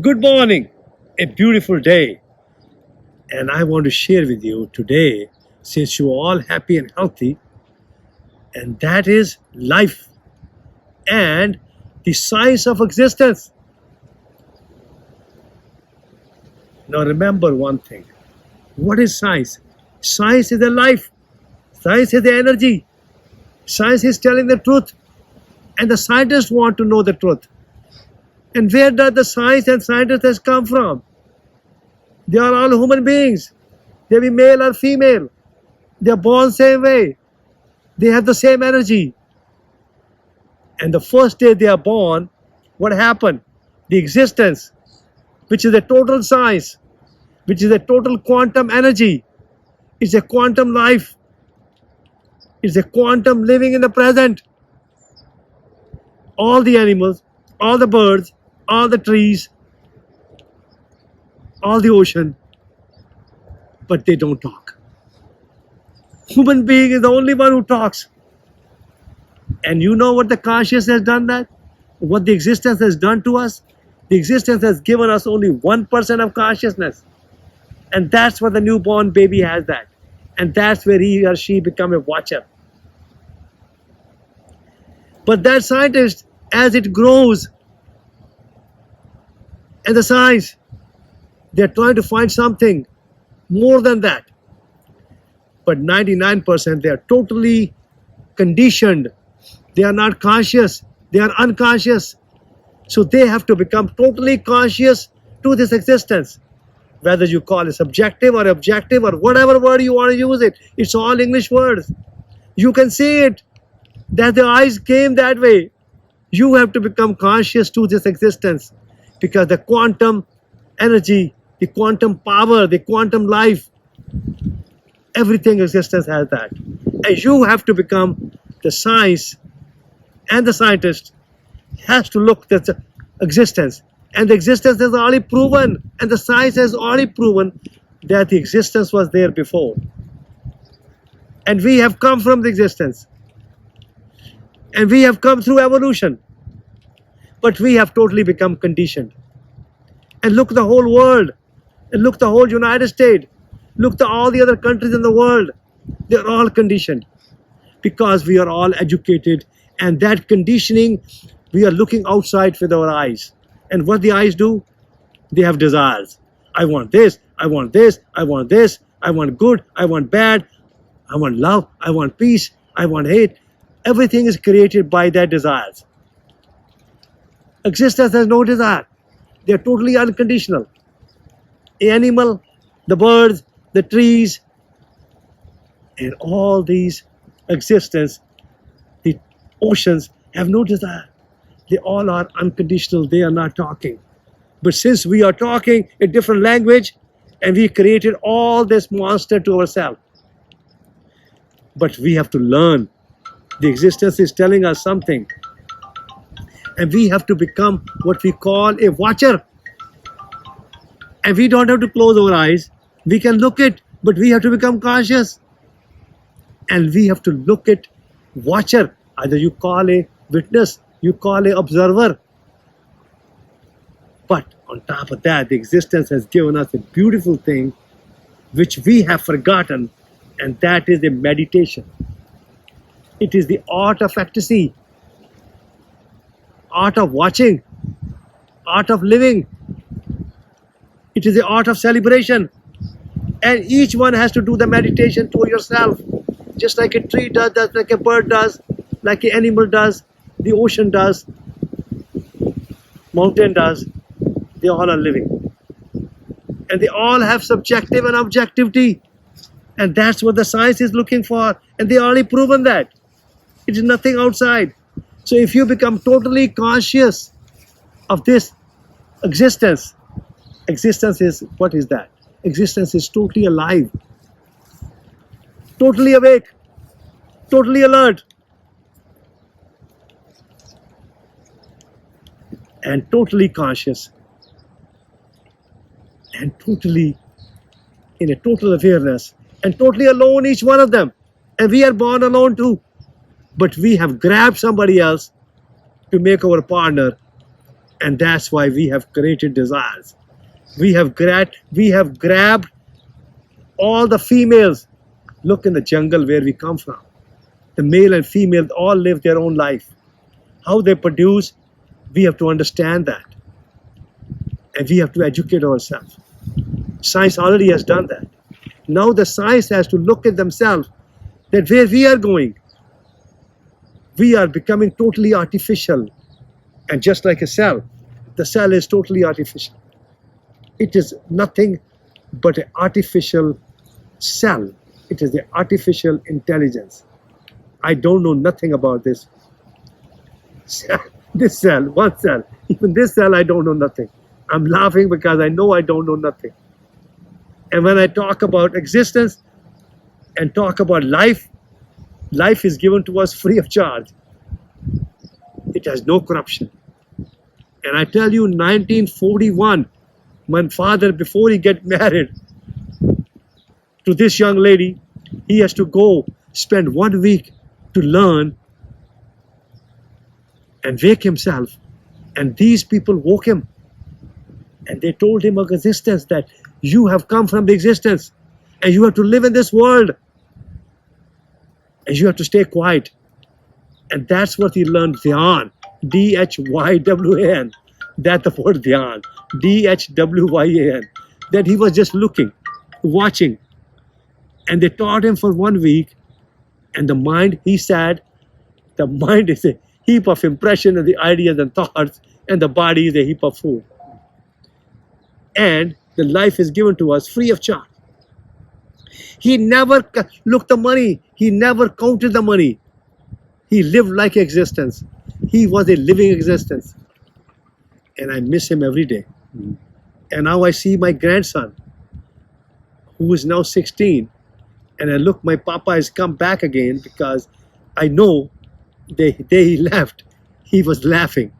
Good morning, a beautiful day. And I want to share with you today, since you're all happy and healthy, and that is life and the science of existence. Now remember one thing. What is science? Science is the life. Science is the energy. Science is telling the truth. And the scientists want to know the truth. And where does the science and scientists come from? They are all human beings. They be male or female. They are born same way. They have the same energy. And the first day they are born, what happened? The existence, which is a total science, which is a total quantum energy. It's a quantum life. It's a quantum living in the present. All the animals, all the birds, all the trees, all the ocean, but they don't talk. Human being is the only one who talks. And you know what the consciousness has done that? What the existence has done to us? The existence has given us only 1% of consciousness. And that's what the newborn baby has that. And that's where he or she become a watcher. But that scientist, as it grows, and the science, they're trying to find something more than that. But 99%, they are totally conditioned. They are not conscious. They are unconscious. So they have to become totally conscious to this existence. Whether you call it subjective or objective or whatever word you want to use it. It's all English words. You can see it. That the eyes came that way. You have to become conscious to this existence. Because the quantum energy, the quantum power, the quantum life, everything existence has that. And you have to become the science, and the scientist has to look at the existence. And the existence has already proven, and the science has already proven that the existence was there before. And we have come from the existence. And we have come through evolution. But we have totally become conditioned. And look the whole world. And look the whole United States. Look to all the other countries in the world. They're all conditioned. Because we are all educated. And that conditioning, we are looking outside with our eyes. And what the eyes do? They have desires. I want this. I want this. I want this. I want good. I want bad. I want love. I want peace. I want hate. Everything is created by their desires. Existence has no desire. They are totally unconditional. The animal, the birds, the trees, and all these existence, the oceans have no desire. They all are unconditional. They are not talking. But since we are talking a different language, and we created all this monster to ourselves. But we have to learn. The existence is telling us something. And we have to become what we call a watcher. And we don't have to close our eyes. We can look it, but we have to become conscious. And we have to look at watcher. Either you call a witness, you call a observer. But on top of that, the existence has given us a beautiful thing which we have forgotten, and that is the meditation. It is the art of ecstasy. Art of watching, art of living. It is the art of celebration. And each one has to do the meditation to yourself. Just like a tree does, just like a bird does, like an animal does, the ocean does, mountain does. They all are living. And they all have subjective and objectivity. And that's what the science is looking for. And they already proven that. It is nothing outside. So if you become totally conscious of this existence, existence is, what is that? Existence is totally alive, totally awake, totally alert, and totally conscious, and totally in a total awareness, and totally alone, each one of them. And we are born alone too. But we have grabbed somebody else to make our partner, And that's why we have created desires. We have grabbed all the females. Look in the jungle where we come from. The male and female all live their own life. How they produce, we have to understand that. And we have to educate ourselves. Science already has done that. Now the science has to look at themselves, that where we are going, we are becoming totally artificial. And just like a cell, the cell is totally artificial. It is nothing but an artificial cell. It is the artificial intelligence. I don't know nothing about this. This cell, one cell, even this cell, I don't know nothing. I'm laughing because I know I don't know nothing. And when I talk about existence and talk about life, life is given to us free of charge. It has no corruption. And I tell you, 1941, my father, before he get married to this young lady, he has to go spend 1 week to learn and wake himself. And these people woke him. And they told him of existence, that you have come from the existence and you have to live in this world. And you have to stay quiet. And that's what he learned, Dhyan. D-H-Y-W-A-N. That's the word Dhyan. D-H-W-Y-A-N. That he was just looking, watching. And they taught him for 1 week. And the mind, he said, the mind is a heap of impression and the ideas and thoughts, and the body is a heap of food. And the life is given to us free of charge. He never looked the money. He never counted the money. He lived like existence. He was a living existence. And I miss him every day. And now I see my grandson, who is now 16. And I look, my papa has come back again, because I know the day he left, he was laughing.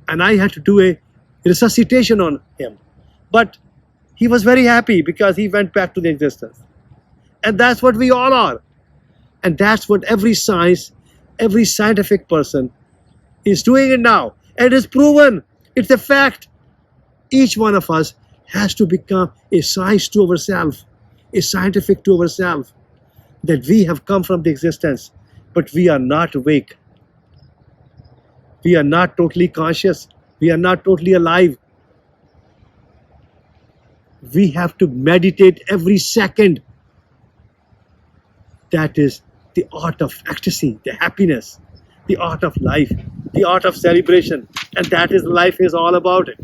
And I had to do a resuscitation on him. But he was very happy because he went back to the existence. And that's what we all are. And that's what every scientific person is doing it now. And it's proven. It's a fact. Each one of us has to become a science to ourselves, a scientific to ourselves, that we have come from the existence, but we are not awake. We are not totally conscious. We are not totally alive. We have to meditate every second. That is the art of ecstasy, the happiness, the art of life, the art of celebration. And that is life is all about it.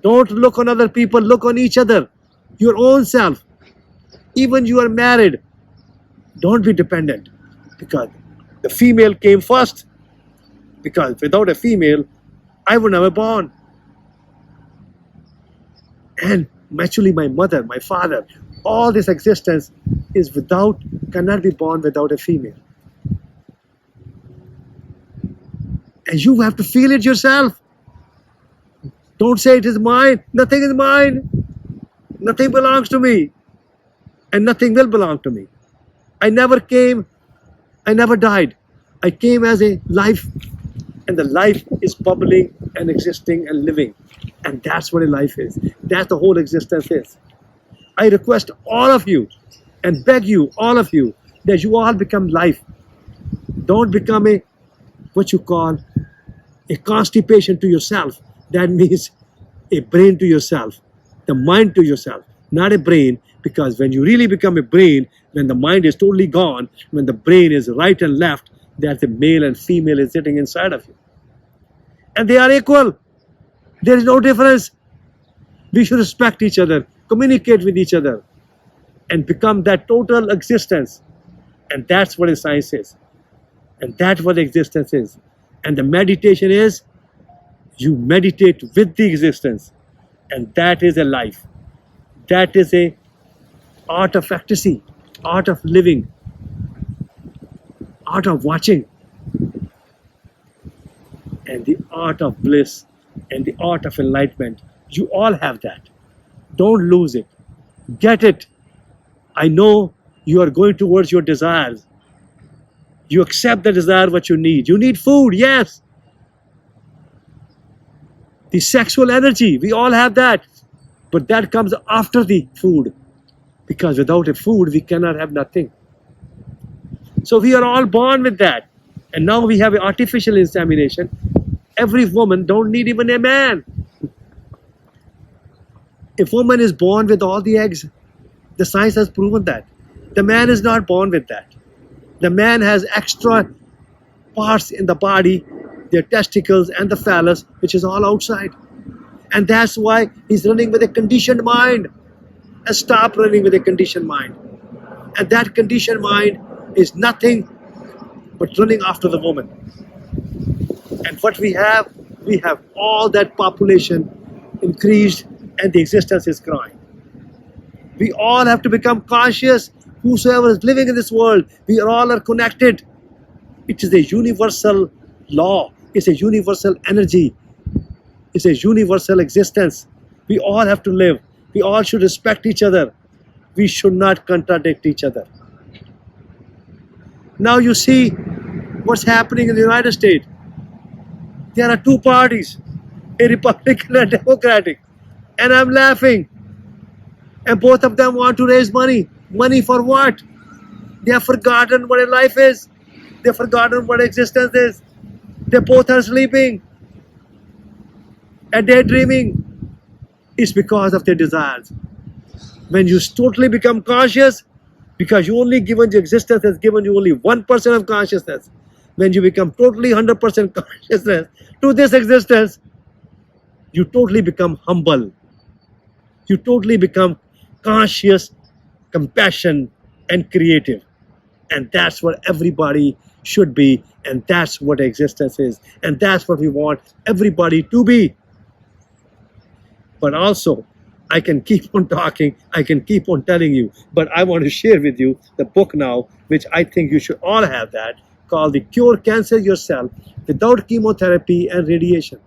Don't look on other people, look on each other, your own self. Even you are married, don't be dependent, because the female came first. Because without a female, I would never born. And actually my mother, my father, all this existence is cannot be born without a female. And you have to feel it yourself. Don't say it is mine. Nothing is mine. Nothing belongs to me. And nothing will belong to me. I never came. I never died. I came as a life. And the life is bubbling and existing and living. And that's what a life is. That's the whole existence is. I request all of you and beg you, all of you, that you all become life. Don't become what you call a constipation to yourself. That means a brain to yourself, the mind to yourself, not a brain, because when you really become a brain, when the mind is totally gone, when the brain is right and left, that the male and female is sitting inside of you. And they are equal. There is no difference. We should respect each other, communicate with each other, and become that total existence. And that's what a science is. And that's what existence is. And the meditation is, you meditate with the existence. And that is a life. That is a art of ecstasy, art of living, art of watching, and the art of bliss, and the art of enlightenment. You all have that. Don't lose it. Get it. I know you are going towards your desires. You accept the desire what you need. You need food, yes. The sexual energy, we all have that. But that comes after the food. Because without a food, we cannot have nothing. So we are all born with that. And now we have artificial insemination. Every woman don't need even a man. If woman is born with all the eggs, the science has proven that. The man is not born with that. The man has extra parts in the body, their testicles and the phallus, which is all outside. And that's why he's running with a conditioned mind. And stop running with a conditioned mind. And that conditioned mind is nothing but running after the woman. And what we have all that population increased and the existence is growing. We all have to become conscious. Whosoever is living in this world, we all are connected. It is a universal law. It's a universal energy. It's a universal existence. We all have to live. We all should respect each other. We should not contradict each other. Now you see what's happening in the United States. There are two parties, a Republican and a Democratic. And I'm laughing. And both of them want to raise money. Money for what? They have forgotten what a life is. They've forgotten what existence is. They both are sleeping and daydreaming. It's because of their desires. When you totally become conscious, because you only given your existence has given you only 1% of consciousness. When you become totally 100% consciousness to this existence, you totally become humble. You totally become conscious, compassion, and creative. And that's what everybody should be. And that's what existence is. And that's what we want everybody to be. But also, I can keep on talking, I can keep on telling you, but I want to share with you the book now, which I think you should all have that, called The Cure Cancer Yourself Without Chemotherapy and Radiation.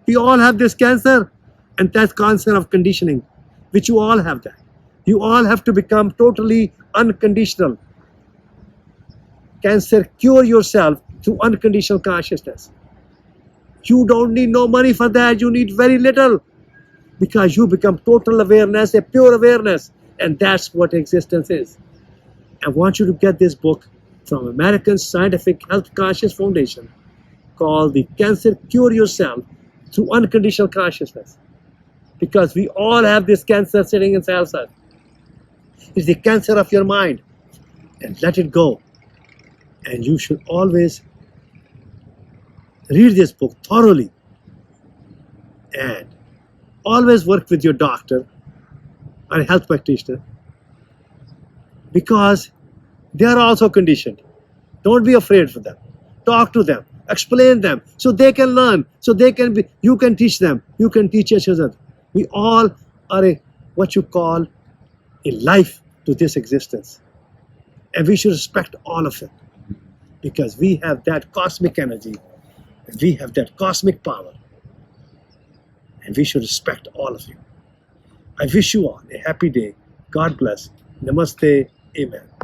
We all have this cancer, and that's cancer of conditioning, which you all have that. You all have to become totally unconditional. Cancer, cure yourself through unconditional consciousness. You don't need no money for that, you need very little. Because you become total awareness, a pure awareness. And that's what existence is. I want you to get this book from American Scientific Health Conscious Foundation called The Cancer Cure Yourself Through Unconditional Consciousness. Because we all have this cancer sitting inside us. It's the cancer of your mind. And let it go. And you should always read this book thoroughly. And always work with your doctor or a health practitioner, because they are also conditioned. Don't be afraid for them. Talk to them, explain them, so they can learn, so they can be, you can teach them, you can teach each other. We all are what you call a life to this existence. And we should respect all of it, because we have that cosmic energy, and we have that cosmic power. And we should respect all of you. I wish you all a happy day. God bless. Namaste. Amen.